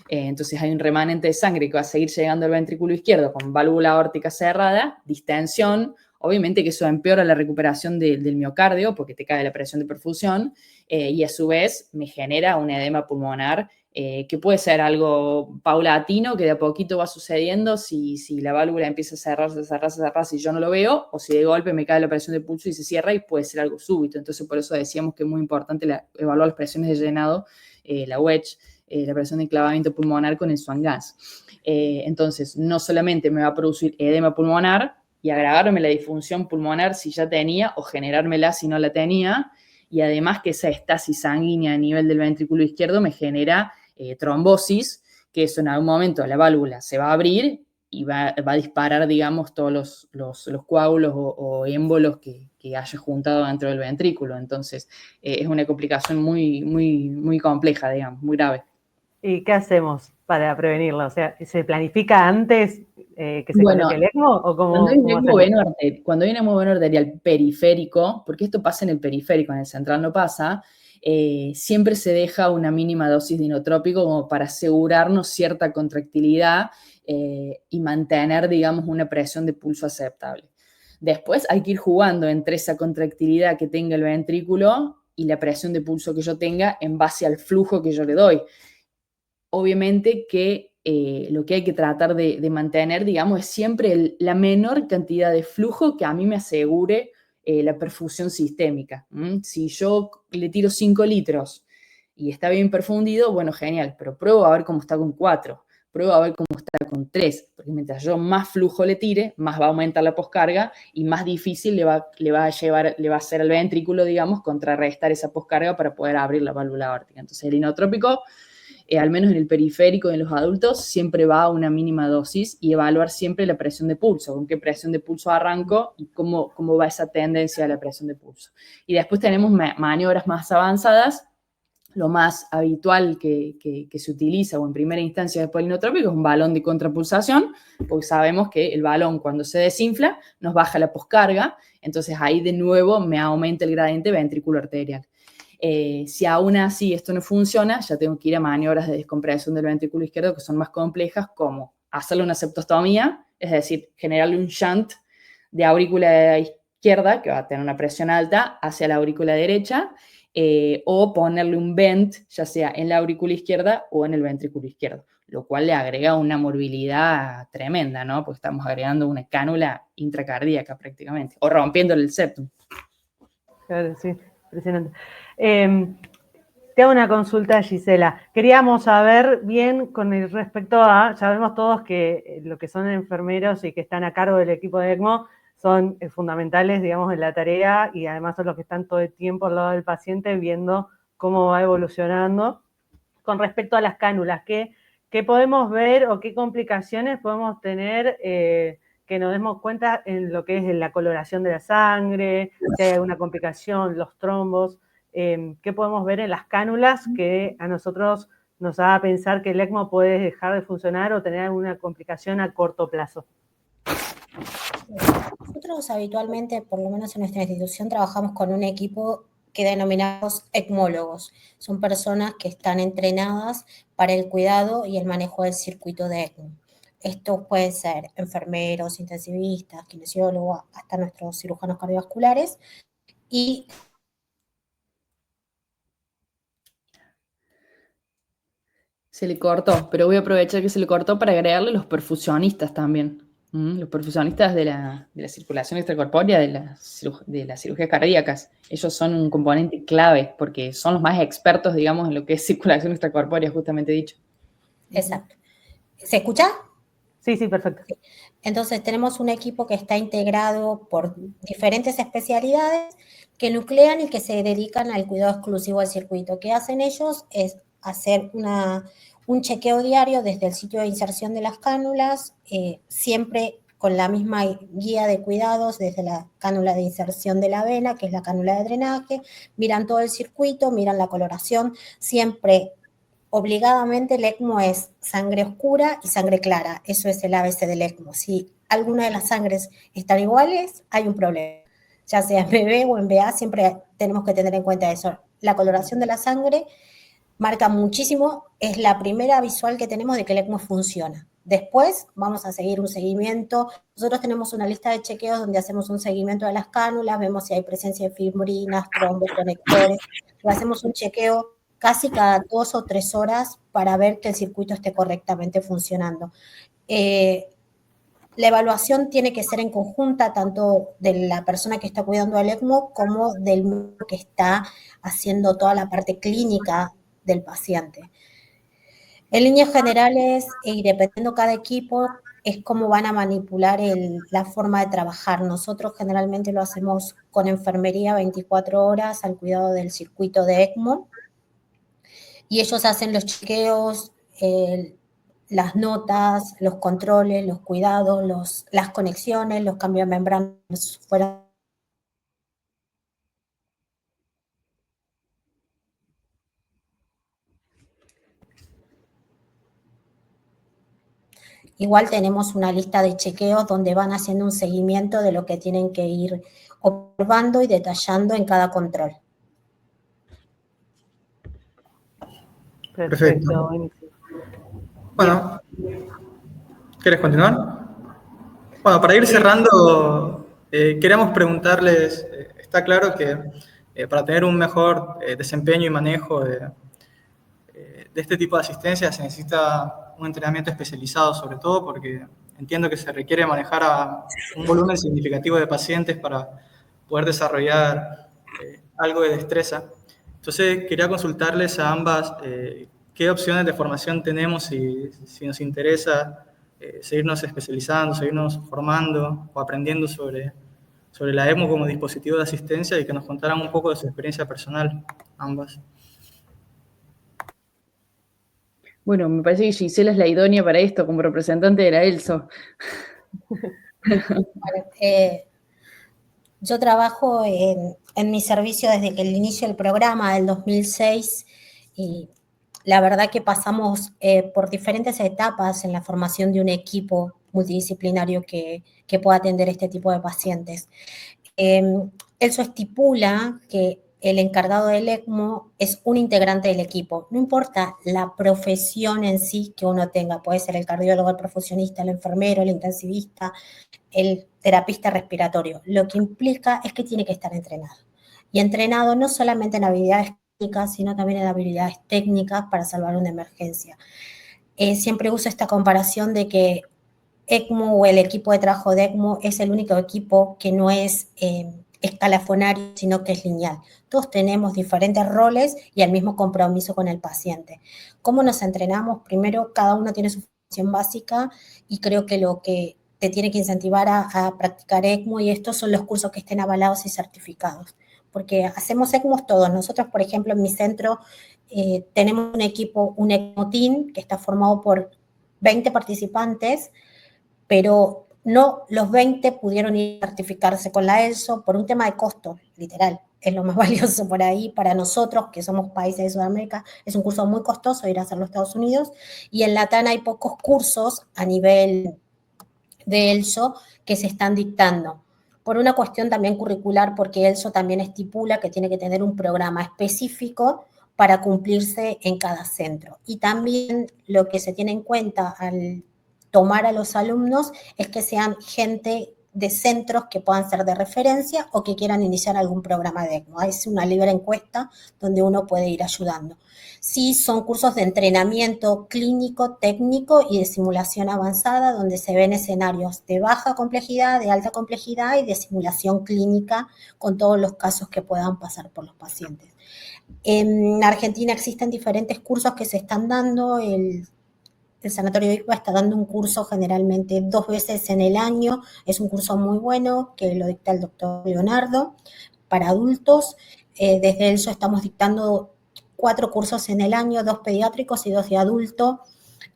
Entonces hay un remanente de sangre que va a seguir llegando al ventrículo izquierdo con válvula aórtica cerrada, distensión. Obviamente que eso empeora la recuperación del miocardio porque te cae la presión de perfusión y a su vez me genera un edema pulmonar que puede ser algo paulatino, que de a poquito va sucediendo si la válvula empieza a cerrarse y yo no lo veo, o si de golpe me cae la presión de pulso y se cierra, y puede ser algo súbito. Entonces por eso decíamos que es muy importante evaluar las presiones de llenado, la wedge, la presión de enclavamiento pulmonar con el Swan-Ganz. Entonces no solamente me va a producir edema pulmonar y agravarme la disfunción pulmonar si ya tenía, o generármela si no la tenía, y además que esa estasis sanguínea a nivel del ventrículo izquierdo me genera trombosis, que eso en algún momento la válvula se va a abrir y va a disparar, digamos, todos los coágulos o émbolos que haya juntado dentro del ventrículo. Entonces, es una complicación muy, muy, muy compleja, digamos, muy grave. ¿Y qué hacemos para prevenirlo? O sea, ¿se planifica antes que se Bueno, coloque el ECMO o cuando hay un cómo ECMO hacemos? cuando hay un ECMO veno arterial periférico, porque esto pasa en el periférico, en el central no pasa, siempre se deja una mínima dosis de inotrópico como para asegurarnos cierta contractilidad y mantener, digamos, una presión de pulso aceptable. Después hay que ir jugando entre esa contractilidad que tenga el ventrículo y la presión de pulso que yo tenga en base al flujo que yo le doy. Obviamente que lo que hay que tratar de mantener, digamos, es siempre la menor cantidad de flujo que a mí me asegure la perfusión sistémica. Si yo le tiro 5 litros y está bien perfundido, bueno, genial, pero pruebo a ver cómo está con 4, pruebo a ver cómo está con 3, porque mientras yo más flujo le tire, más va a aumentar la poscarga y más difícil le va a hacer al ventrículo, digamos, contrarrestar esa poscarga para poder abrir la válvula aórtica. Entonces, el inotrópico al menos en el periférico en los adultos, siempre va a una mínima dosis y evaluar siempre la presión de pulso, con qué presión de pulso arranco y cómo va esa tendencia a la presión de pulso. Y después tenemos maniobras más avanzadas. Lo más habitual que se utiliza o en primera instancia después del inotrópico es un balón de contrapulsación, porque sabemos que el balón cuando se desinfla nos baja la poscarga, entonces ahí de nuevo me aumenta el gradiente ventrículo arterial. Si aún así esto no funciona, ya tengo que ir a maniobras de descompresión del ventrículo izquierdo que son más complejas, como hacerle una septostomía, es decir, generarle un shunt de aurícula izquierda, que va a tener una presión alta, hacia la aurícula derecha, o ponerle un vent, ya sea en la aurícula izquierda o en el ventrículo izquierdo, lo cual le agrega una morbilidad tremenda, ¿no? Porque estamos agregando una cánula intracardíaca prácticamente, o rompiéndole el septum. Claro, sí, impresionante. Te hago una consulta, Gisela. Queríamos saber bien con respecto a, ya vemos todos que lo que son enfermeros y que están a cargo del equipo de ECMO son fundamentales, digamos, en la tarea y además son los que están todo el tiempo al lado del paciente viendo cómo va evolucionando. Con respecto a las cánulas, ¿qué podemos ver o qué complicaciones podemos tener que nos demos cuenta en lo que es la coloración de la sangre, si hay alguna complicación, los trombos? ¿Qué podemos ver en las cánulas que a nosotros nos haga pensar que el ECMO puede dejar de funcionar o tener alguna complicación a corto plazo? Nosotros habitualmente, por lo menos en nuestra institución, trabajamos con un equipo que denominamos ECMólogos. Son personas que están entrenadas para el cuidado y el manejo del circuito de ECMO. Estos pueden ser enfermeros, intensivistas, kinesiólogos, hasta nuestros cirujanos cardiovasculares. Y se le cortó, pero voy a aprovechar que se le cortó para agregarle los perfusionistas también. Los perfusionistas de la circulación extracorpórea, de las cirugías cardíacas. Ellos son un componente clave porque son los más expertos, digamos, en lo que es circulación extracorpórea, justamente dicho. exacto. ¿Se escucha? Sí, sí, perfecto. Entonces tenemos un equipo que está integrado por diferentes especialidades que nuclean y que se dedican al cuidado exclusivo del circuito. ¿Qué hacen ellos? Es hacer un chequeo diario desde el sitio de inserción de las cánulas, siempre con la misma guía de cuidados desde la cánula de inserción de la vena, que es la cánula de drenaje, miran todo el circuito, miran la coloración, siempre obligadamente el ECMO es sangre oscura y sangre clara. Eso es el ABC del ECMO. Si alguna de las sangres están iguales, hay un problema. Ya sea en BB o en BA, siempre tenemos que tener en cuenta eso. La coloración de la sangre marca muchísimo, es la primera visual que tenemos de que el ECMO funciona. Después vamos a seguir un seguimiento. Nosotros tenemos una lista de chequeos donde hacemos un seguimiento de las cánulas, vemos si hay presencia de fibrinas, trombos, conectores. Hacemos un chequeo casi cada 2 o 3 horas para ver que el circuito esté correctamente funcionando. La evaluación tiene que ser en conjunta tanto de la persona que está cuidando al ECMO como del médico que está haciendo toda la parte clínica del paciente. En líneas generales, y dependiendo cada equipo, es cómo van a manipular la forma de trabajar. Nosotros generalmente lo hacemos con enfermería 24 horas al cuidado del circuito de ECMO, y ellos hacen los chequeos, las notas, los controles, los cuidados, las conexiones, los cambios de membranas fuera. igual tenemos una lista de chequeos donde van haciendo un seguimiento de lo que tienen que ir observando y detallando en cada control. Perfecto, buenísimo. Bueno, ¿quieres continuar? Bueno, para ir cerrando, queríamos preguntarles, está claro que para tener un mejor desempeño y manejo de este tipo de asistencia se necesita un entrenamiento especializado, sobre todo porque entiendo que se requiere manejar a un volumen significativo de pacientes para poder desarrollar algo de destreza. Entonces, quería consultarles a ambas qué opciones de formación tenemos si nos interesa seguirnos especializando, seguirnos formando o aprendiendo sobre la ECMO como dispositivo de asistencia y que nos contaran un poco de su experiencia personal, ambas. Bueno, me parece que Gisela es la idónea para esto, como representante de la ELSO. Bueno, yo trabajo en mi servicio desde que el inicio del programa del 2006 y la verdad que pasamos por diferentes etapas en la formación de un equipo multidisciplinario que pueda atender este tipo de pacientes. Eso estipula que el encargado del ECMO es un integrante del equipo. No importa la profesión en sí que uno tenga, puede ser el cardiólogo, el perfusionista, el enfermero, el intensivista, el terapista respiratorio. Lo que implica es que tiene que estar entrenado. Y entrenado no solamente en habilidades técnicas, sino también en habilidades técnicas para salvar una emergencia. Siempre uso esta comparación de que ECMO o el equipo de trabajo de ECMO es el único equipo que no es escalafonario, sino que es lineal. Todos tenemos diferentes roles y el mismo compromiso con el paciente. ¿Cómo nos entrenamos? Primero, cada uno tiene su función básica y creo que lo que te tiene que incentivar a practicar ECMO y estos son los cursos que estén avalados y certificados. Porque hacemos ECMO todos. Nosotros, por ejemplo, en mi centro tenemos un equipo, un ECMO Team, que está formado por 20 participantes, pero no los 20 pudieron ir a certificarse con la ELSO por un tema de costo, literal. Es lo más valioso por ahí para nosotros, que somos países de Sudamérica. Es un curso muy costoso ir a hacerlo a Estados Unidos. Y en Latam hay pocos cursos a nivel de ELSO que se están dictando. Por una cuestión también curricular, porque ELSO también estipula que tiene que tener un programa específico para cumplirse en cada centro. Y también lo que se tiene en cuenta al tomar a los alumnos es que sean gente de centros que puedan ser de referencia o que quieran iniciar algún programa de ECMO. Es una libre encuesta donde uno puede ir ayudando. Sí, son cursos de entrenamiento clínico, técnico y de simulación avanzada, donde se ven escenarios de baja complejidad, de alta complejidad y de simulación clínica con todos los casos que puedan pasar por los pacientes. En Argentina existen diferentes cursos que se están dando. El Sanatorio ICBA está dando un curso generalmente 2 veces en el año. Es un curso muy bueno que lo dicta el doctor Leonardo para adultos. Desde ELSO estamos dictando 4 cursos en el año, 2 pediátricos y 2 de adulto,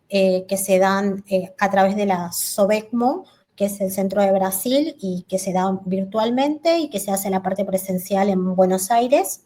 que se dan a través de la SOBECMO, que es el centro de Brasil, y que se dan virtualmente y que se hace la parte presencial en Buenos Aires.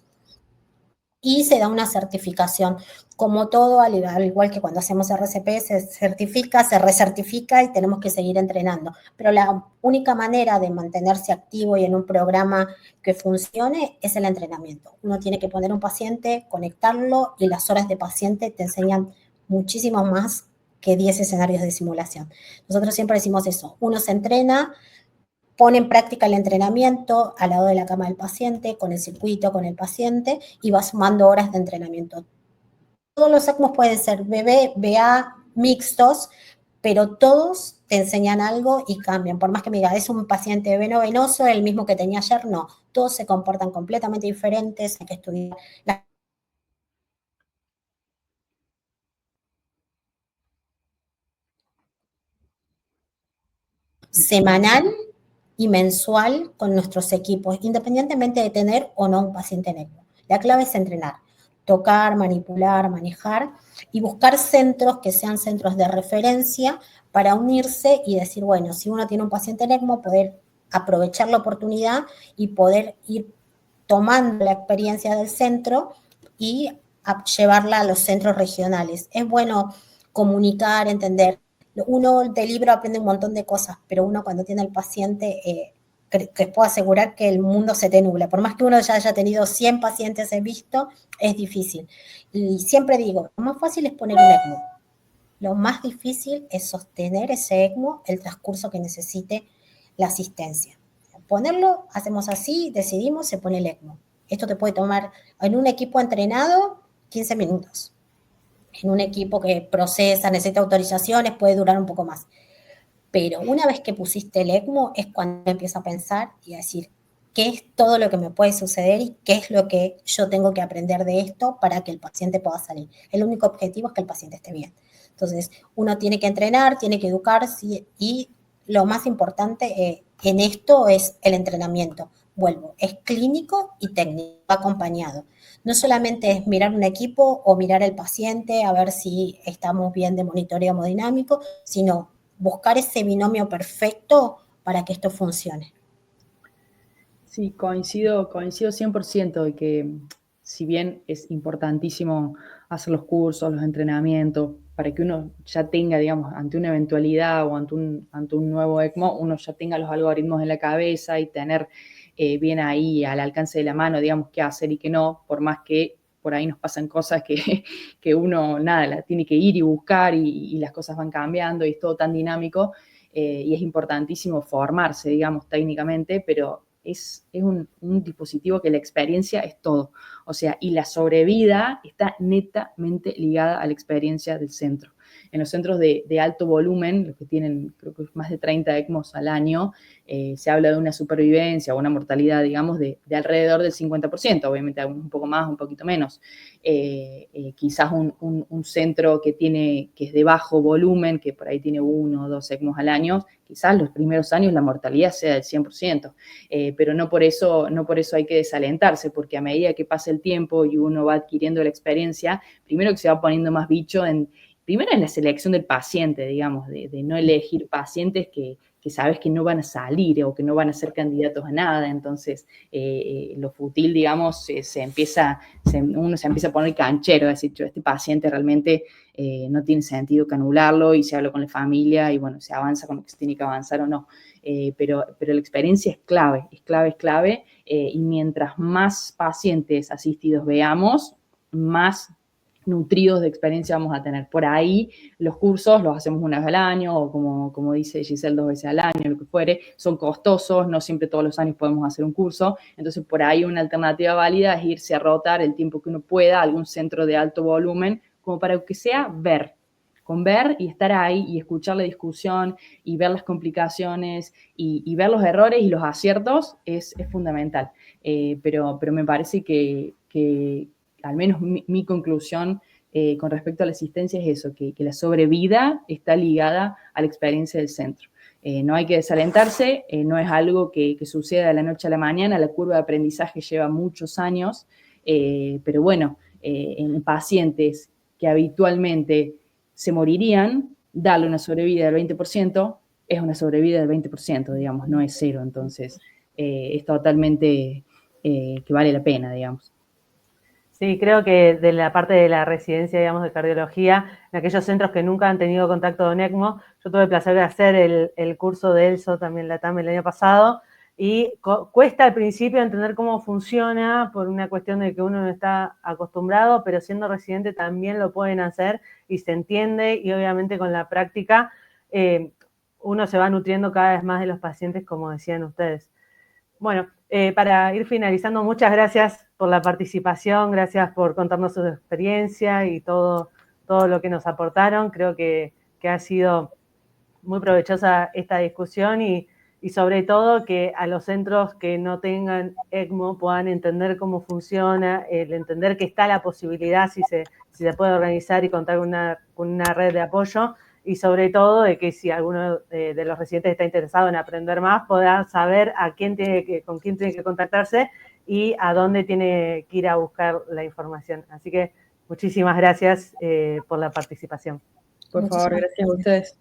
Y se da una certificación. Como todo, al igual que cuando hacemos RCP, se certifica, se recertifica y tenemos que seguir entrenando. Pero la única manera de mantenerse activo y en un programa que funcione es el entrenamiento. Uno tiene que poner un paciente, conectarlo y las horas de paciente te enseñan muchísimo más que 10 escenarios de simulación. Nosotros siempre decimos eso. Uno se entrena, pone en práctica el entrenamiento al lado de la cama del paciente, con el circuito, con el paciente, y va sumando horas de entrenamiento. Todos los ECMOs pueden ser BB, BA, mixtos, pero todos te enseñan algo y cambian. Por más que me diga, es un paciente venoso, el mismo que tenía ayer, no. Todos se comportan completamente diferentes, hay que estudiar la semanal y mensual con nuestros equipos, independientemente de tener o no un paciente en ECMO. La clave es entrenar, tocar, manipular, manejar y buscar centros que sean centros de referencia para unirse y decir, bueno, si uno tiene un paciente en ECMO, poder aprovechar la oportunidad y poder ir tomando la experiencia del centro y llevarla a los centros regionales. Es bueno comunicar, entender. Uno de libro aprende un montón de cosas, pero uno cuando tiene al paciente, les puedo asegurar que el mundo se te nubla. Por más que uno ya haya tenido 100 pacientes visto, es difícil. Y siempre digo, lo más fácil es poner un ECMO. Lo más difícil es sostener ese ECMO el transcurso que necesite la asistencia. Ponerlo, hacemos así, decidimos, se pone el ECMO. Esto te puede tomar, en un equipo entrenado, 15 minutos. En un equipo que procesa, necesita autorizaciones, puede durar un poco más. Pero una vez que pusiste el ECMO es cuando empiezo a pensar y a decir qué es todo lo que me puede suceder y qué es lo que yo tengo que aprender de esto para que el paciente pueda salir. El único objetivo es que el paciente esté bien. Entonces, uno tiene que entrenar, tiene que educarse y lo más importante en esto es el entrenamiento. Vuelvo, es clínico y técnico, acompañado. No solamente es mirar un equipo o mirar el paciente a ver si estamos bien de monitoreo hemodinámico, sino buscar ese binomio perfecto para que esto funcione. Sí, coincido 100% de que si bien es importantísimo hacer los cursos, los entrenamientos, para que uno ya tenga, digamos, ante una eventualidad o ante un nuevo ECMO, uno ya tenga los algoritmos en la cabeza y tener bien ahí al alcance de la mano, digamos, qué hacer y qué no, por más que por ahí nos pasan cosas que uno, nada, la tiene que ir y buscar y las cosas van cambiando y es todo tan dinámico y es importantísimo formarse, digamos, técnicamente, pero es un dispositivo que la experiencia es todo. O sea, y la sobrevida está netamente ligada a la experiencia del centro. En los centros de alto volumen, los que tienen creo que más de 30 ECMOs al año, se habla de una supervivencia o una mortalidad, digamos, de alrededor del 50%, obviamente un poco más, un poquito menos. Quizás un centro que es de bajo volumen, que por ahí tiene 1 o 2 ECMOs al año, quizás los primeros años la mortalidad sea del 100%, pero no por eso hay que desalentarse, porque a medida que pasa el tiempo y uno va adquiriendo la experiencia, primero que se va poniendo más bicho primero en la selección del paciente, digamos, de no elegir pacientes que sabes que no van a salir o que no van a ser candidatos a nada, entonces lo fútil, digamos, uno se empieza a poner canchero, es decir, este paciente realmente no tiene sentido que anularlo y se habla con la familia y bueno, se avanza con lo que se tiene que avanzar o no, pero la experiencia es clave, y mientras más pacientes asistidos veamos, más nutridos de experiencia vamos a tener. Por ahí los cursos los hacemos una vez al año o como dice Giselle, 2 veces al año, lo que fuere, son costosos, no siempre todos los años podemos hacer un curso, entonces por ahí una alternativa válida es irse a rotar el tiempo que uno pueda a algún centro de alto volumen, como para que sea ver y estar ahí y escuchar la discusión y ver las complicaciones y ver los errores y los aciertos es fundamental. Pero me parece que al menos mi conclusión con respecto a la asistencia es eso, que la sobrevida está ligada a la experiencia del centro. No hay que desalentarse, no es algo que suceda de la noche a la mañana, la curva de aprendizaje lleva muchos años, pero bueno, en pacientes que habitualmente se morirían, darle una sobrevida del 20% es una sobrevida del 20%, digamos, no es cero, entonces es totalmente que vale la pena, digamos. Sí, creo que de la parte de la residencia, digamos, de cardiología, en aquellos centros que nunca han tenido contacto con ECMO, yo tuve el placer de hacer el curso de ELSO también, la TAM, el año pasado, y cuesta al principio entender cómo funciona por una cuestión de que uno no está acostumbrado, pero siendo residente también lo pueden hacer y se entiende, y obviamente con la práctica uno se va nutriendo cada vez más de los pacientes, como decían ustedes. Bueno, para ir finalizando, muchas gracias por la participación, gracias por contarnos su experiencia y todo lo que nos aportaron. Creo que ha sido muy provechosa esta discusión y sobre todo que a los centros que no tengan ECMO puedan entender cómo funciona, el entender que está la posibilidad si se puede organizar y contar con una red de apoyo, y sobre todo de que si alguno de los residentes está interesado en aprender más, pueda saber con quién tiene que contactarse y a dónde tiene que ir a buscar la información. Así que muchísimas gracias por la participación. Por favor, gracias a ustedes.